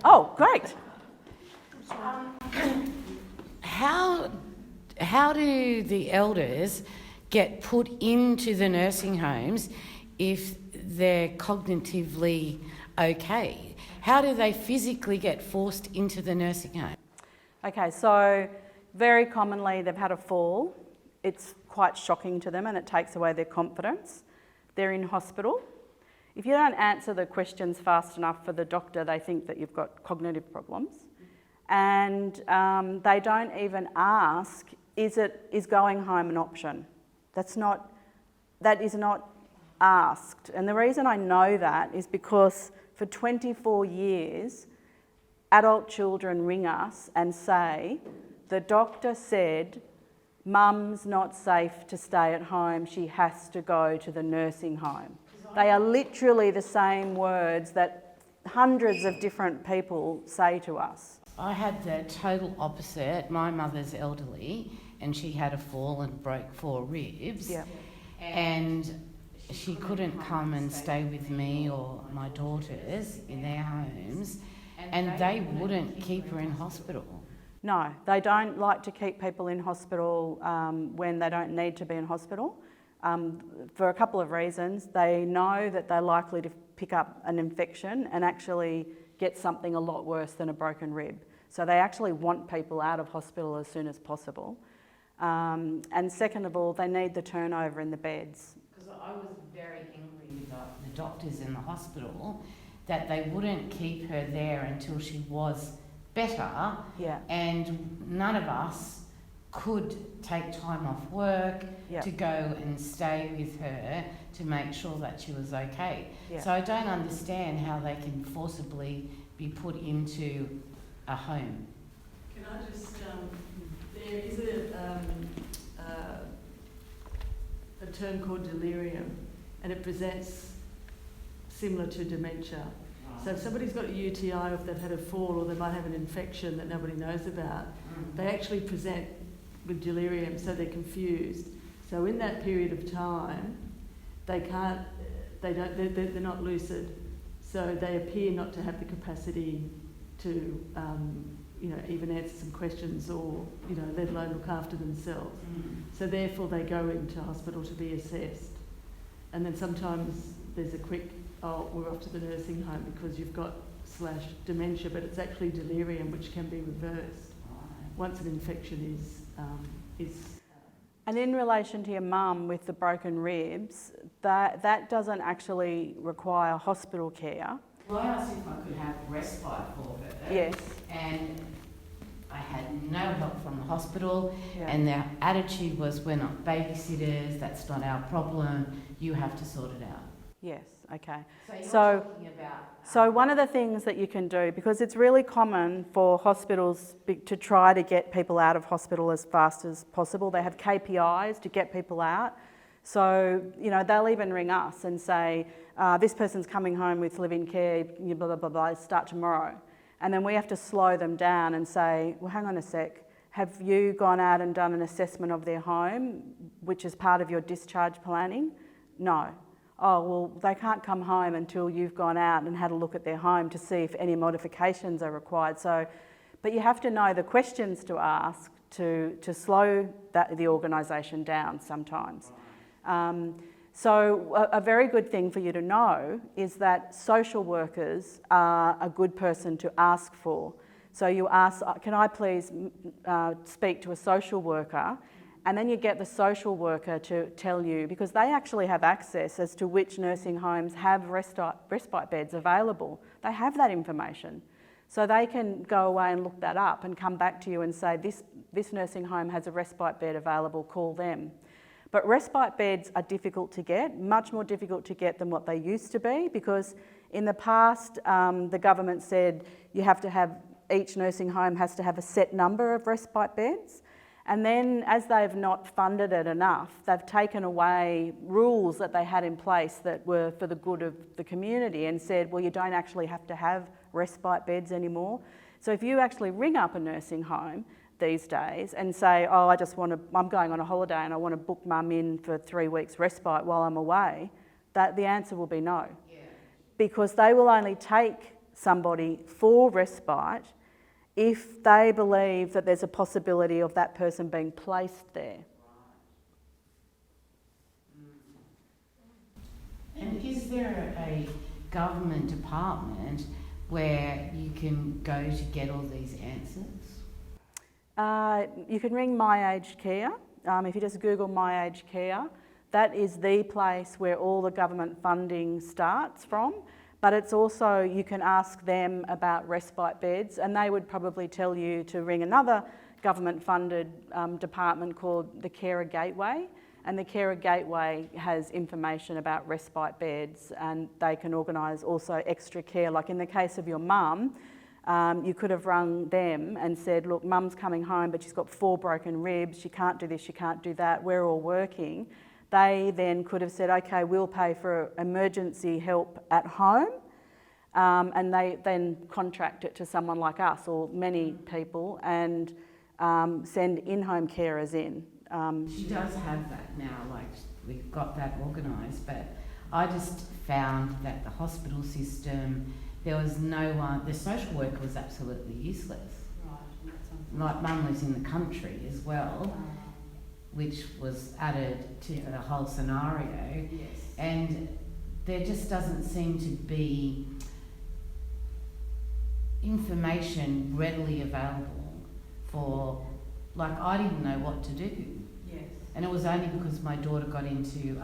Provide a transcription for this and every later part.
Oh, great. How do the elders get put into the nursing homes if they're cognitively okay? How do they physically get forced into the nursing home? Okay, so very commonly they've had a fall. It's quite shocking to them and it takes away their confidence. They're in hospital. If you don't answer the questions fast enough for the doctor, they think that you've got cognitive problems. And they don't even ask, is going home an option? That is not asked. And the reason I know that is because for 24 years, adult children ring us and say, the doctor said, Mum's not safe to stay at home, she has to go to the nursing home. They are literally the same words that hundreds of different people say to us. I had the total opposite. My mother's elderly and she had a fall and broke 4 ribs. Yep. And she couldn't come and stay with me or my daughters in their homes, and they wouldn't keep her in hospital. No, they don't like to keep people in hospital when they don't need to be in hospital. For a couple of reasons. They know that they're likely to pick up an infection and actually get something a lot worse than a broken rib. So they actually want people out of hospital as soon as possible. And second of all, they need the turnover in the beds. Because I was very angry with the doctors in the hospital that they wouldn't keep her there until she was better. Yeah. And none of us could take time off work to go and stay with her to make sure that she was okay. Yeah. So I don't understand how they can forcibly be put into a home. Can I just, there is a term called delirium, and it presents similar to dementia. So if somebody's got a UTI, or if they've had a fall, or they might have an infection that nobody knows about, they actually present with delirium, so they're confused. So in that period of time, they're not lucid, so they appear not to have the capacity to, even answer some questions or, let alone look after themselves. So therefore they go into hospital to be assessed. And then sometimes there's a quick, we're off to the nursing home because you've got /dementia, but it's actually delirium, which can be reversed once an infection is. And in relation to your mum with the broken ribs, that doesn't actually require hospital care. Well, I asked if I could have respite for her. Yes. And I had no help from the hospital, and their attitude was, we're not babysitters, that's not our problem, you have to sort it out. Yes, okay. So So one of the things that you can do, because it's really common for hospitals to try to get people out of hospital as fast as possible. They have KPIs to get people out. So, they'll even ring us and say, this person's coming home with live-in care, blah, blah, blah, blah, start tomorrow. And then we have to slow them down and say, well, hang on a sec, have you gone out and done an assessment of their home, which is part of your discharge planning? No. Oh, well, they can't come home until you've gone out and had a look at their home to see if any modifications are required. So, but you have to know the questions to ask to slow the organisation down sometimes. So a very good thing for you to know is that social workers are a good person to ask for. So you ask, can I please speak to a social worker? And then you get the social worker to tell you, because they actually have access as to which nursing homes have respite beds available. They have that information. So they can go away and look that up and come back to you and say, this nursing home has a respite bed available, call them. But respite beds are difficult to get, much more difficult to get than what they used to be, because in the past, the government said each nursing home has to have a set number of respite beds. And then as they've not funded it enough, they've taken away rules that they had in place that were for the good of the community and said, well, you don't actually have to have respite beds anymore. So if you actually ring up a nursing home these days and say, oh, I'm going on a holiday and I want to book mum in for 3 weeks respite while I'm away, the answer will be no. Yeah. Because they will only take somebody for respite if they believe that there's a possibility of that person being placed there. And is there a government department where you can go to get all these answers? You can ring My Aged Care. If you just Google My Aged Care, that is the place where all the government funding starts from. But it's also, you can ask them about respite beds, and they would probably tell you to ring another government-funded department called the Carer Gateway. And the Carer Gateway has information about respite beds, and they can organise also extra care. Like in the case of your mum, you could have rung them and said, look, mum's coming home, but she's got 4 broken ribs, she can't do this, she can't do that, we're all working. They then could have said, okay, we'll pay for emergency help at home, and they then contract it to someone like us or many people and send in-home carers in. She does have that now, like we've got that organised, but I just found that the hospital system, there was no one, the social worker was absolutely useless. Right. Like mum lives in the country as well, which was added to the whole scenario. Yes. And there just doesn't seem to be information readily available for, like I didn't know what to do. Yes. And it was only because my daughter got into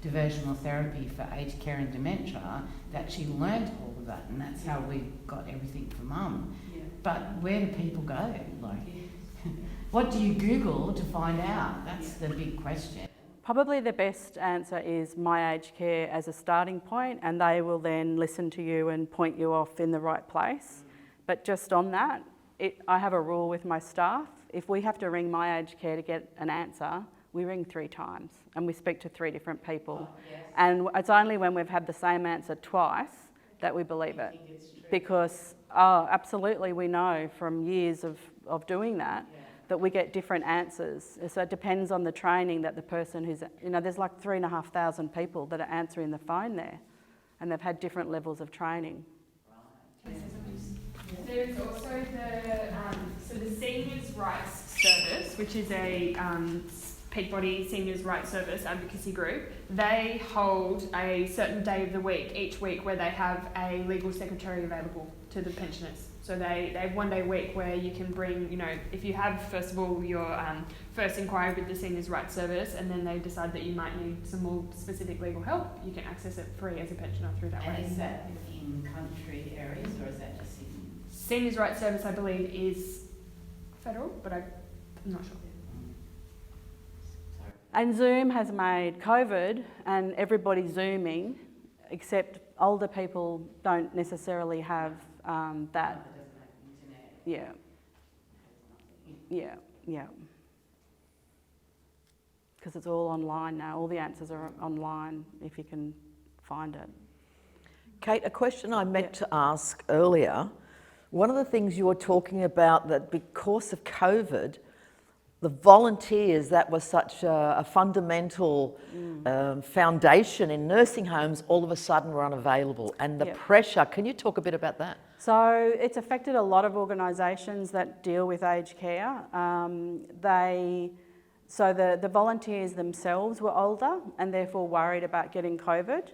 diversional therapy for aged care and dementia that she learnt all of that, and that's how we got everything for mum. Yeah. But where do people go? Like, what do you Google to find out? That's the big question. Probably the best answer is My Aged Care as a starting point, and they will then listen to you and point you off in the right place. But just on that, I have a rule with my staff. If we have to ring My Aged Care to get an answer, we ring 3 times and we speak to 3 different people. Oh, yes. And it's only when we've had the same answer twice that we believe it. Because, absolutely, we know from years of doing that, that we get different answers. So it depends on the training that the person who's, there's like 3,500 people that are answering the phone there, and they've had different levels of training. Right. There's also the Seniors' Rights Service, which is a peak body seniors' rights service advocacy group. They hold a certain day of the week, each week, where they have a legal secretary available to the pensioners. So they have 1 day a week where you can bring, if you have, first of all, your first inquiry with the Seniors' Rights Service, and then they decide that you might need some more specific legal help, you can access it free as a pensioner through that way. And is that in country areas, or is that just in... Seniors' Rights Service, I believe, is federal, but I'm not sure. And Zoom has made COVID and everybody Zooming, except older people don't necessarily have that. Yeah. Because it's all online now. All the answers are online if you can find it. Kate, a question I meant to ask earlier. One of the things you were talking about, that because of COVID, the volunteers, that was such a fundamental foundation in nursing homes, all of a sudden were unavailable, and the pressure. Can you talk a bit about that? So it's affected a lot of organisations that deal with aged care. The volunteers themselves were older and therefore worried about getting COVID,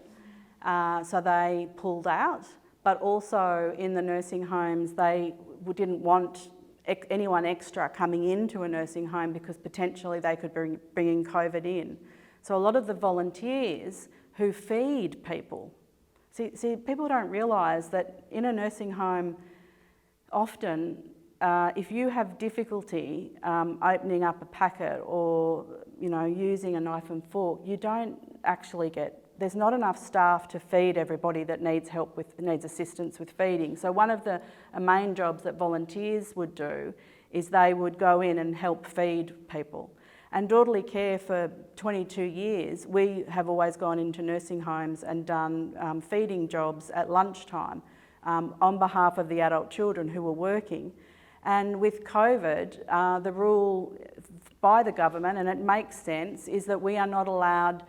so they pulled out. But also in the nursing homes, they didn't want anyone extra coming into a nursing home because potentially they could be bringing COVID in. So a lot of the volunteers who feed people, see people don't realise that in a nursing home, often if you have difficulty opening up a packet or using a knife and fork, you don't actually there's not enough staff to feed everybody that needs assistance with feeding. So one of the main jobs that volunteers would do is they would go in and help feed people. And Daughterly Care, for 22 years, we have always gone into nursing homes and done feeding jobs at lunchtime on behalf of the adult children who were working. And with COVID, the rule by the government, and it makes sense, is that we are not allowed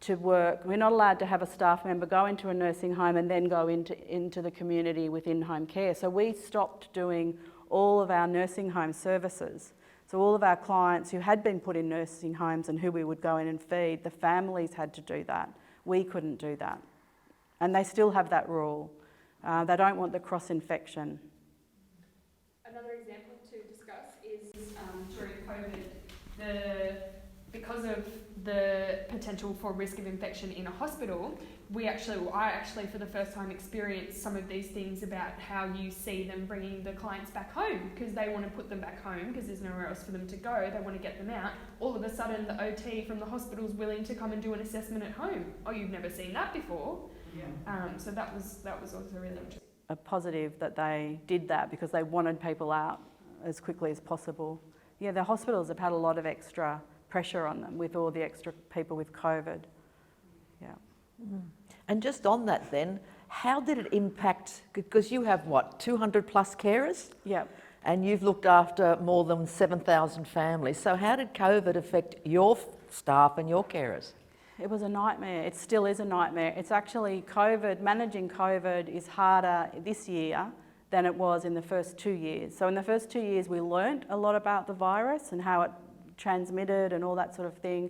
to work. We're not allowed to have a staff member go into a nursing home and then go into the community with in-home care. So we stopped doing all of our nursing home services. So all of our clients who had been put in nursing homes and who we would go in and feed, the families had to do that. We couldn't do that. And they still have that rule. They don't want the cross-infection. Another example to discuss is during COVID, because of the potential for risk of infection in a hospital, I actually for the first time experienced some of these things about how you see them bringing the clients back home because they want to put them back home because there's nowhere else for them to go. They want to get them out. All of a sudden, the OT from the hospital is willing to come and do an assessment at home. Oh, you've never seen that before. Yeah. So that was also really interesting. A positive that they did that because they wanted people out as quickly as possible. Yeah, the hospitals have had a lot of extra pressure on them with all the extra people with COVID. Yeah. Mm. And just on that then, how did it impact, because you have what, 200 plus carers? Yeah. And you've looked after more than 7,000 families. So how did COVID affect your staff and your carers? It was a nightmare. It still is a nightmare. It's actually managing COVID is harder this year than it was in the first 2 years. So in the first 2 years, we learnt a lot about the virus and how it transmitted and all that sort of thing.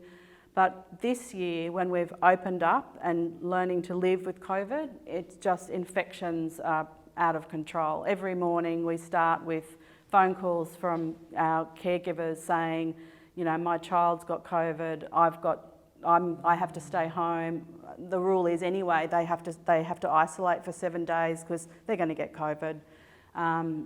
But this year, when we've opened up and learning to live with COVID, it's just infections are out of control. Every morning we start with phone calls from our caregivers saying, you know, my child's got COVID, I have to stay home. The rule is anyway, they have to isolate for 7 days because they're going to get COVID.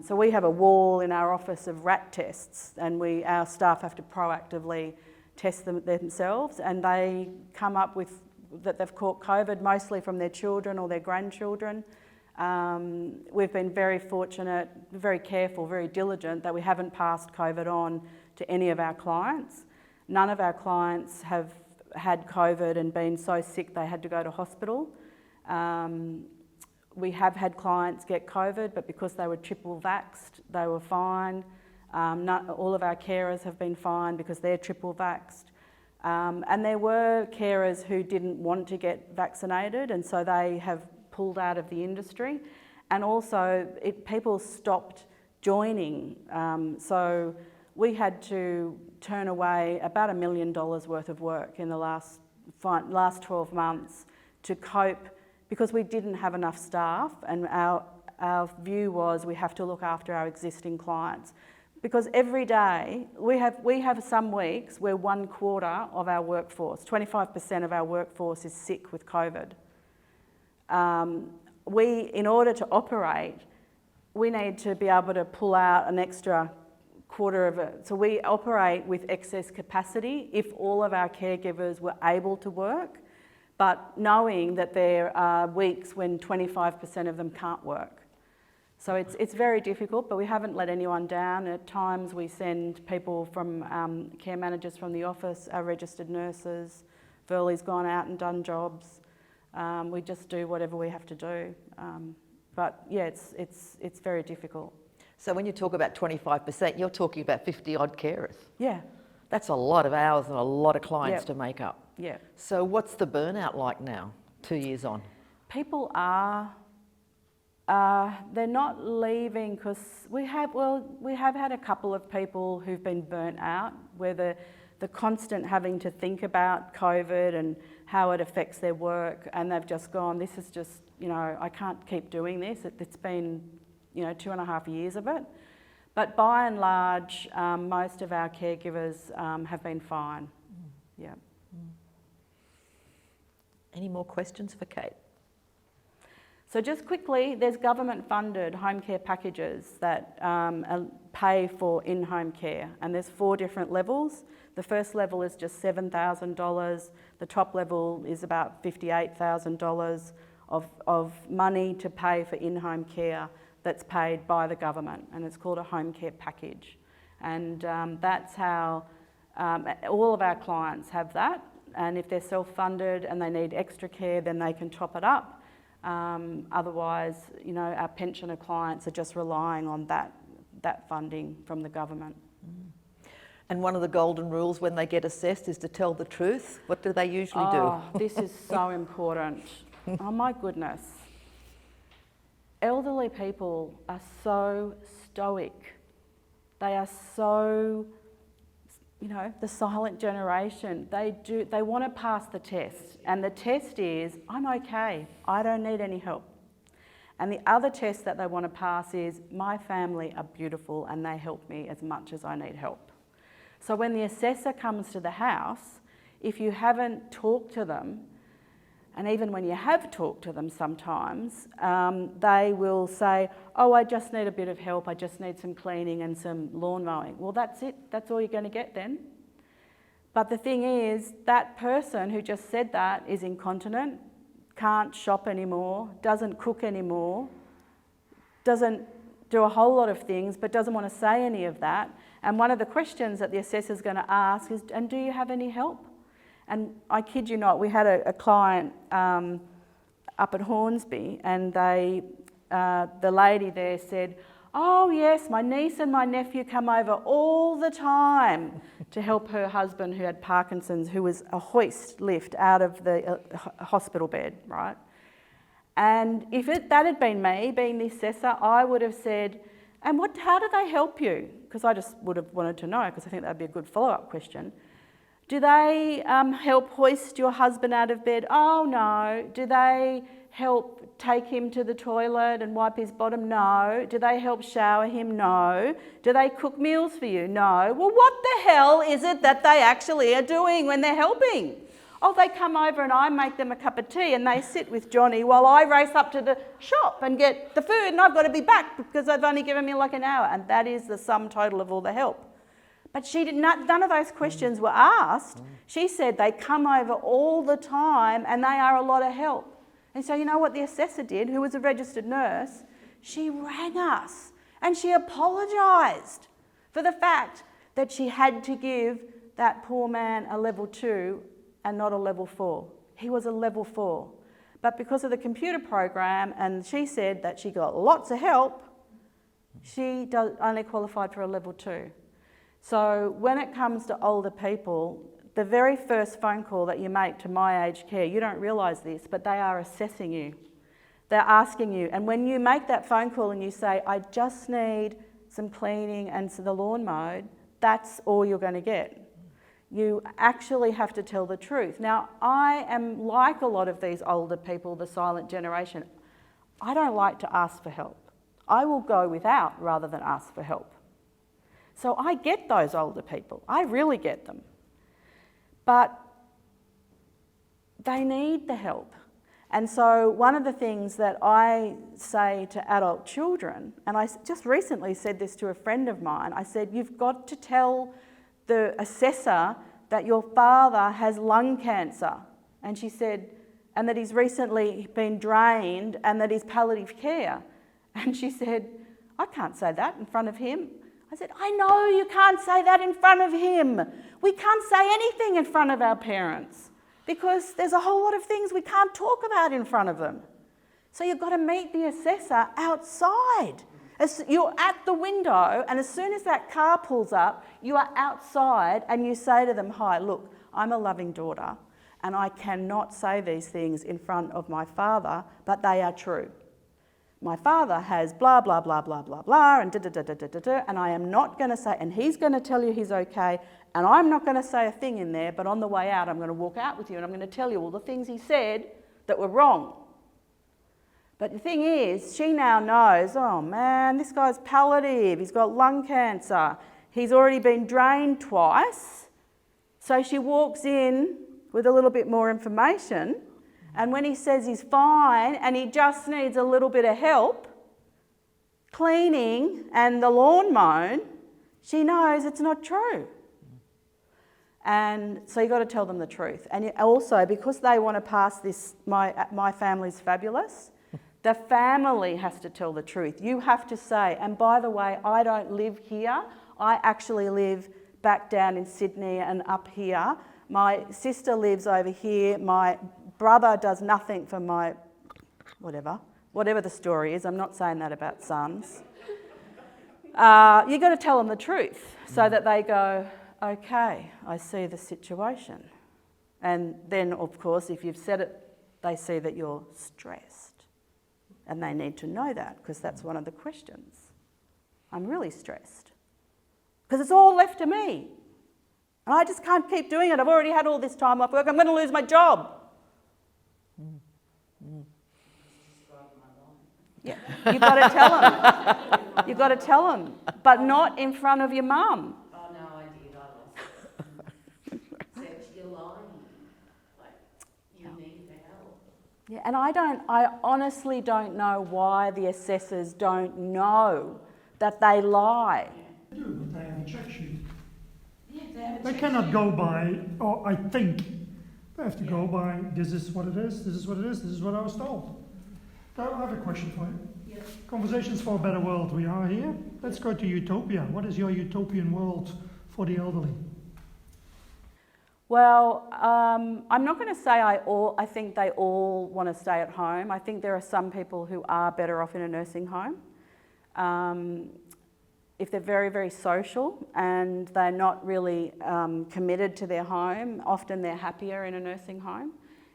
So we have a wall in our office of rat tests, and our staff have to proactively test them themselves, and they come up with that they've caught COVID mostly from their children or their grandchildren. We've been very fortunate, very careful, very diligent that we haven't passed COVID on to any of our clients. None of our clients have had COVID and been so sick they had to go to hospital. We have had clients get COVID, but because they were triple vaxxed, they were fine. All of our carers have been fine because they're triple vaxxed. And there were carers who didn't want to get vaccinated, and so they have pulled out of the industry. And also, people stopped joining. So we had to turn away about $1 million worth of work in the last 12 months to cope, because we didn't have enough staff, and our view was we have to look after our existing clients. Because every day, we have some weeks where 1/4 of our workforce, 25% of our workforce is sick with COVID. In order to operate, we need to be able to pull out an extra quarter of it. So we operate with excess capacity if all of our caregivers were able to work, but knowing that there are weeks when 25% of them can't work. So it's very difficult, but we haven't let anyone down. At times we send people from care managers from the office, our registered nurses. Verlie's gone out and done jobs. We just do whatever we have to do. But yeah, it's very difficult. So when you talk about 25%, you're talking about 50 odd carers. Yeah. That's a lot of hours and a lot of clients to make up. Yeah. So what's the burnout like now, 2 years on? People are, they're not leaving because we have had a couple of people who've been burnt out, where the constant having to think about COVID and how it affects their work, and they've just gone, this is just, I can't keep doing this. It's been, 2.5 years of it. But by and large, most of our caregivers have been fine. Yeah. Any more questions for Kate? So just quickly, there's government-funded home care packages that pay for in-home care, and there's 4 different levels. The first level is just $7,000. The top level is about $58,000 of money to pay for in-home care that's paid by the government, and it's called a home care package. And that's how all of our clients have that, and if they're self-funded and they need extra care, then they can top it up. Otherwise, our pensioner clients are just relying on that funding from the government. And one of the golden rules when they get assessed is to tell the truth. What do they usually Oh, this is so important. Oh my goodness. Elderly people are so stoic. They are so, you know, the silent generation. They want to pass the test. And the test is, I'm okay. I don't need any help. And the other test that they want to pass is, my family are beautiful and they help me as much as I need help. So when the assessor comes to the house, if you haven't talked to them, and even when you have talked to them sometimes, they will say, oh, I just need a bit of help, I just need some cleaning and some lawn mowing. Well, that's it, that's all you're going to get then. But the thing is, that person who just said that is incontinent, can't shop anymore, doesn't cook anymore, doesn't do a whole lot of things, but doesn't want to say any of that. And one of the questions that the assessor's going to ask is, and do you have any help? And I kid you not, we had a client up at Hornsby, and the lady there said, oh yes, my niece and my nephew come over all the time to help her husband who had Parkinson's, who was a hoist lift out of the hospital bed, right? And if that had been me, being the assessor, I would have said, and how do they help you? Because I just would have wanted to know, because I think that would be a good follow-up question. Do they help hoist your husband out of bed? Oh, no. Do they help take him to the toilet and wipe his bottom? No. Do they help shower him? No. Do they cook meals for you? No. Well, what the hell is it that they actually are doing when they're helping? Oh, they come over and I make them a cup of tea and they sit with Johnny while I race up to the shop and get the food, and I've got to be back because they've only given me like an hour. And that is the sum total of all the help. But none of those questions were asked. She said they come over all the time and they are a lot of help. And so you know what the assessor did, who was a registered nurse? She rang us and she apologised for the fact that she had to give that poor man a level 2 and not a level 4. He was a level 4. But because of the computer program, and she said that she got lots of help, she only qualified for a level 2. So when it comes to older people, the very first phone call that you make to My Aged Care, you don't realise this, but they are assessing you. They're asking you. And when you make that phone call and you say, I just need some cleaning and the lawn mowed, that's all you're going to get. You actually have to tell the truth. Now, I am like a lot of these older people, the silent generation. I don't like to ask for help. I will go without rather than ask for help. So I get those older people. I really get them. But they need the help. And so one of the things that I say to adult children, and I just recently said this to a friend of mine, I said, you've got to tell the assessor that your father has lung cancer. And she said, and that he's recently been drained and that he's palliative care. And she said, I can't say that in front of him. I said, I know you can't say that in front of him. We can't say anything in front of our parents because there's a whole lot of things we can't talk about in front of them. So you've got to meet the assessor outside. You're at the window, and as soon as that car pulls up, you are outside and you say to them, hi, look, I'm a loving daughter and I cannot say these things in front of my father, but they are true. My father has blah, blah, blah, blah, blah, blah, and da-da-da-da-da-da, and I am not going to say, and he's going to tell you he's okay, and I'm not going to say a thing in there, but on the way out, I'm going to walk out with you and I'm going to tell you all the things he said that were wrong. But the thing is, she now knows, oh man, this guy's palliative, he's got lung cancer, he's already been drained twice. So she walks in with a little bit more information, and when he says he's fine and he just needs a little bit of help, cleaning and the lawn mown, she knows it's not true. And so you've got to tell them the truth. And also, because they want to pass this, my family's fabulous, the family has to tell the truth. You have to say, and by the way, I don't live here. I actually live back down in Sydney and up here. My sister lives over here. My brother does nothing for my, whatever the story is. I'm not saying that about sons. You've got to tell them the truth so that they go, okay, I see the situation. And then, of course, if you've said it, they see that you're stressed. And they need to know that, because that's one of the questions. I'm really stressed. Because it's all left to me. And I just can't keep doing it. I've already had all this time off work. I'm going to lose my job. Yeah, you've got to tell them. You've got to tell them. But not in front of your mum. Oh no, I did. I lost it. Except you're lying. Like, you need the help. Yeah, and I honestly don't know why the assessors don't know that they lie. They do, but they have a check sheet. Yeah, they have a They check cannot sheet. go by, oh, I think. They have to go by, this is what it is, this is what it is, this is what I was told. So I have a question for you. Yeah. Conversations for a Better World, we are here. Let's go to utopia. What is your utopian world for the elderly? Well, I'm not going to say I think they all want to stay at home. I think there are some people who are better off in a nursing home. If they're very, very social and they're not really committed to their home, often they're happier in a nursing home.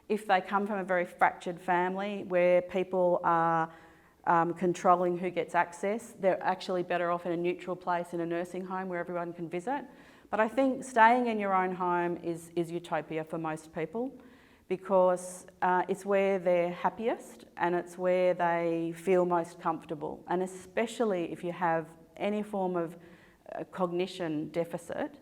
If they come from a very fractured family where people are controlling who gets access, they're actually better off in a neutral place in a nursing home where everyone can visit. But I think staying in your own home is utopia for most people, because it's where they're happiest and it's where they feel most comfortable. And especially if you have any form of cognition deficit,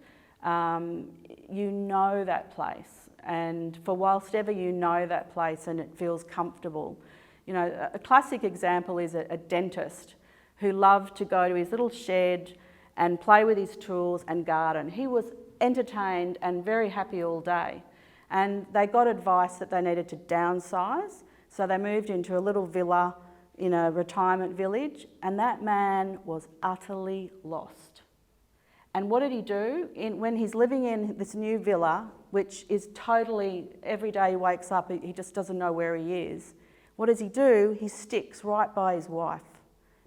you know that place. And for whilst ever you know that place and it feels comfortable. You know, a classic example is a dentist who loved to go to his little shed and play with his tools and garden. He was entertained and very happy all day. And they got advice that they needed to downsize, so they moved into a little villa in a retirement village, and that man was utterly lost. And what did he do? When he's living in this new villa, which is totally, every day he wakes up, he just doesn't know where he is. What does he do? He sticks right by his wife,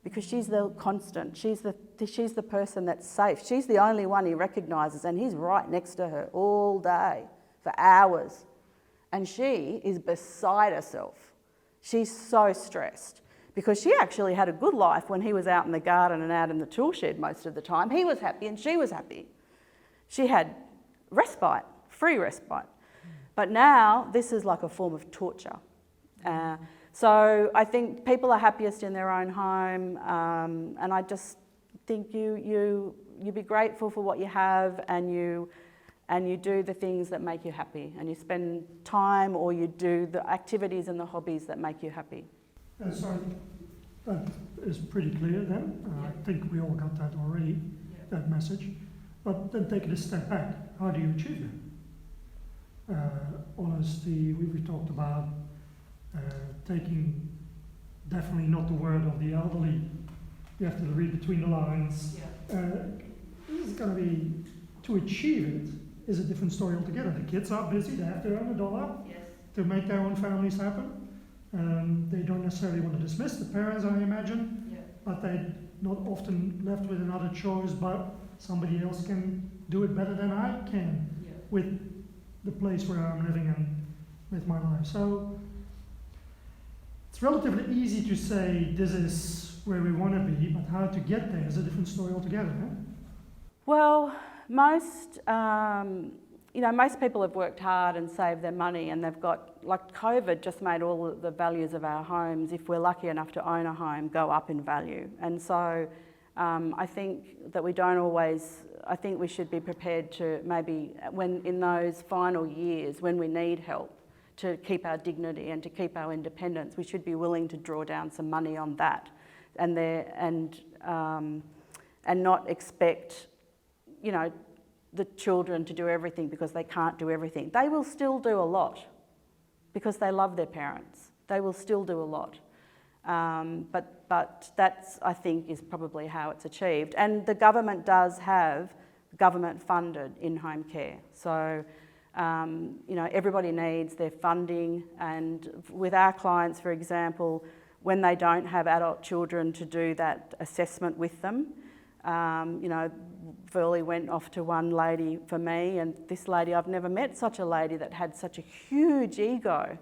because she's the constant. She's the person that's safe. She's the only one he recognises, and he's right next to her all day for hours. And she is beside herself. She's so stressed, because she actually had a good life when he was out in the garden and out in the tool shed most of the time. He was happy and she was happy. She had respite, free respite. But now this is like a form of torture. So I think people are happiest in their own home, and I just think you be grateful for what you have, and you do the things that make you happy, and you spend time, or you do the activities and the hobbies that make you happy. So that is pretty clear then. I think we all got that already, that message. But then take it a step back. How do you achieve that? Honesty, we talked about taking definitely not the word of the elderly. You have to read between the lines. This is going to be, to achieve it, is a different story altogether. The kids are busy, they have to earn $1 to make their own families happen. They don't necessarily want to dismiss the parents, I imagine, but they're not often left with another choice, but somebody else can do it better than I can with the place where I'm living and with my life. So it's relatively easy to say this is where we want to be, but how to get there is a different story altogether. Huh? Well, most people have worked hard and saved their money, and they've got, like COVID just made all the values of our homes, if we're lucky enough to own a home, go up in value. And so I think that we don't always, I think we should be prepared to maybe, when in those final years when we need help to keep our dignity and to keep our independence, we should be willing to draw down some money on that, and not expect, the children to do everything because they can't do everything. They will still do a lot because they love their parents. They will still do a lot. But that's, I think, is probably how it's achieved. And the government does have government-funded in-home care. So, everybody needs their funding. And with our clients, for example, when they don't have adult children to do that assessment with them, You know, Verlie went off to one lady for me, and this lady, I've never met such a lady that had such a huge ego.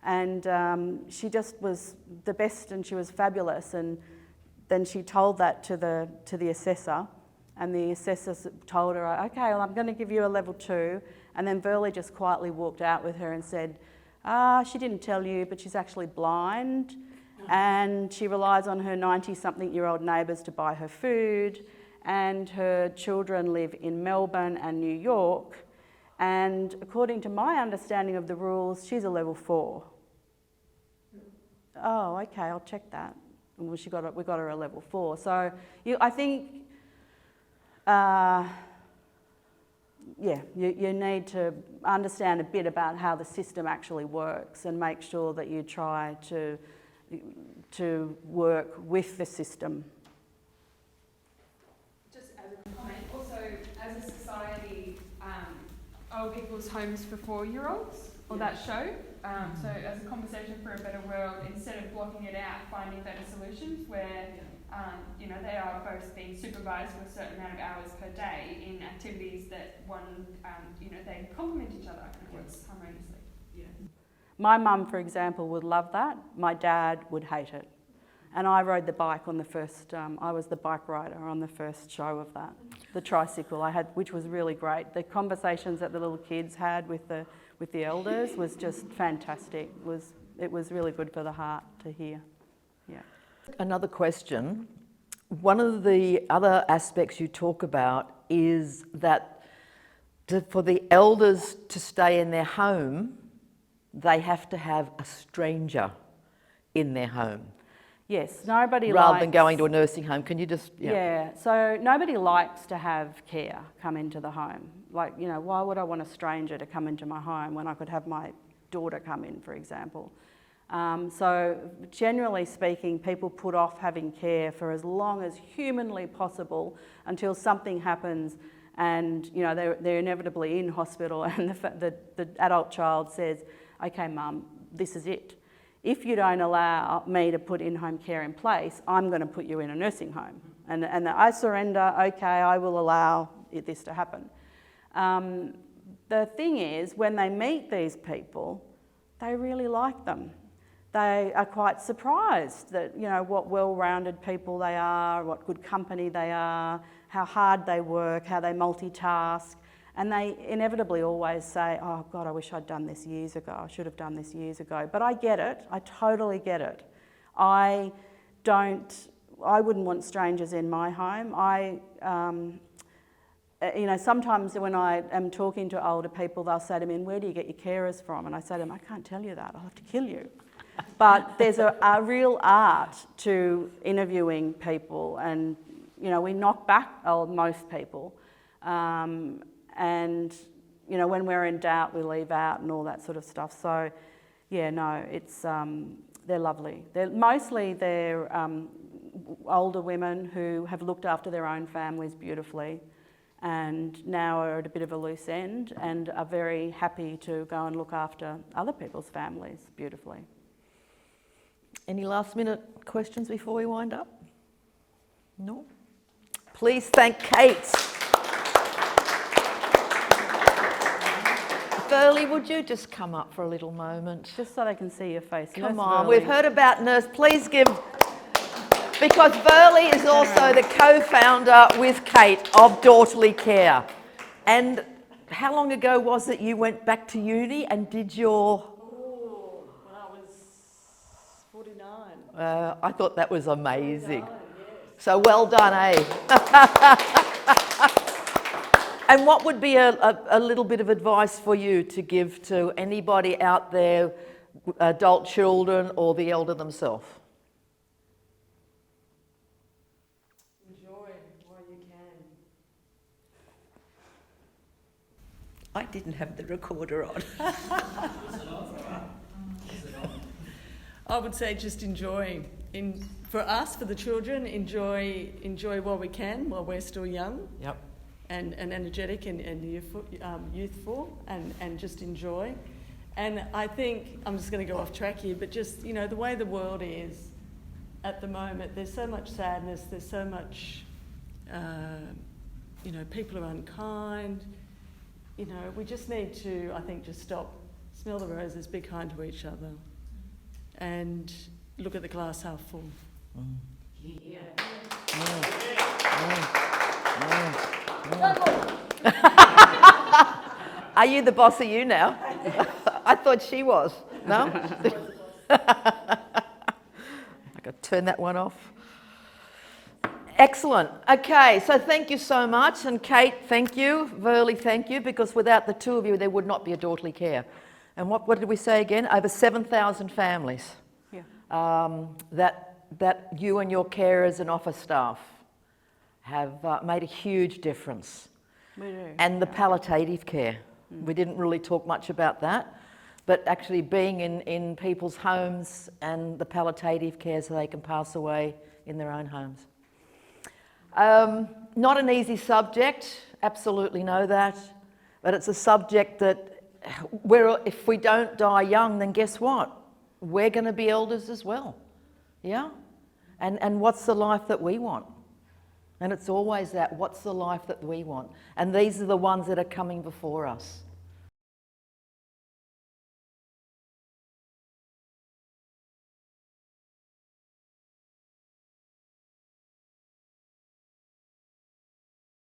And she just was the best, and she was fabulous. And then she told that to the assessor, and the assessor told her, okay, well, I'm going to give you a level 2. And then Verlie just quietly walked out with her and said, she didn't tell you, but she's actually blind, and she relies on her 90-something-year-old neighbours to buy her food, and her children live in Melbourne and New York, and according to my understanding of the rules, she's a level 4. Oh, okay, I'll check that. And we got her a level 4. So I think, you need to understand a bit about how the system actually works and make sure that you try to work with the system. Just as a comment, also as a society, Old People's Homes for 4-year-olds, or that show. So as a conversation for a better world, instead of blocking it out, finding better solutions where you know, they are both being supervised for a certain amount of hours per day in activities that you know, they complement each other and it works harmoniously. Yeah. My mum, for example, would love that. My dad would hate it. And I rode the bike on the first, I was the bike rider on the first show of that. The tricycle I had, which was really great. The conversations that the little kids had with the elders was just fantastic. It was really good for the heart to hear. Yeah. Another question. One of the other aspects you talk about is that for the elders to stay in their home, they have to have a stranger in their home. Yes, nobody rather likes... than going to a nursing home. Can you just... Yeah, so nobody likes to have care come into the home. Like, you know, why would I want a stranger to come into my home when I could have my daughter come in, for example? So generally speaking, people put off having care for as long as humanly possible until something happens and, you know, they're inevitably in hospital and the adult child says, okay, mum, this is it. If you don't allow me to put in-home care in place, I'm going to put you in a nursing home. And I surrender, okay, I will allow this to happen. The thing is, when they meet these people, they really like them. They are quite surprised that, you know, what well-rounded people they are, what good company they are, how hard they work, how they multitask. And they inevitably always say, oh God, I wish I'd done this years ago. I should have done this years ago. But I get it. I totally get it. I wouldn't want strangers in my home. You know, sometimes when I am talking to older people, they'll say to me, and where do you get your carers from? And I say to them, I can't tell you that. I'll have to kill you. But there's a real art to interviewing people, and, you know, we knock back most people. And, you know, when we're in doubt, we leave out and all that sort of stuff. So, yeah, no, it's, they're lovely. They're older women who have looked after their own families beautifully and now are at a bit of a loose end and are very happy to go and look after other people's families beautifully. Any last minute questions before we wind up? No? Please thank Kate. Verlie, would you just come up for a little moment? Just so they can see your face. Come Nurse on, Verlie. we've heard about Nurse. Please give, because Verlie is also the co-founder with Kate of Daughterly Care. And how long ago was it you went back to uni and did your... Oh, when I was 49. I thought that was amazing. 49, yes. So well done, eh? And what would be a little bit of advice for you to give to anybody out there, adult children or the elder themselves? Enjoy while you can. I didn't have the recorder on. I would say just enjoy. For us, for the children, enjoy while we can, while we're still young. Yep. And energetic and youthful and just enjoy. And I think, I'm just going to go off track here, but just, you know, the way the world is at the moment, there's so much sadness, there's so much you know, people are unkind. You know, we just need to, I think, just stop, smell the roses, be kind to each other, and look at the glass half full. Are you the boss of you now? I thought she was. No? I got to turn that one off. Excellent. Okay, so thank you so much. And Kate, thank you. Verlie, thank you. Because without the two of you, there would not be a Daughterly Care. And what did we say again? Over 7,000 families that you and your carers and office staff have made a huge difference. We do. And the palliative care. We didn't really talk much about that, but actually being in people's homes and the palliative care so they can pass away in their own homes. Not an easy subject, absolutely know that, but it's a subject that if we don't die young, then guess what? We're going to be elders as well, yeah? And what's the life that we want? And it's always that, what's the life that we want? And these are the ones that are coming before us.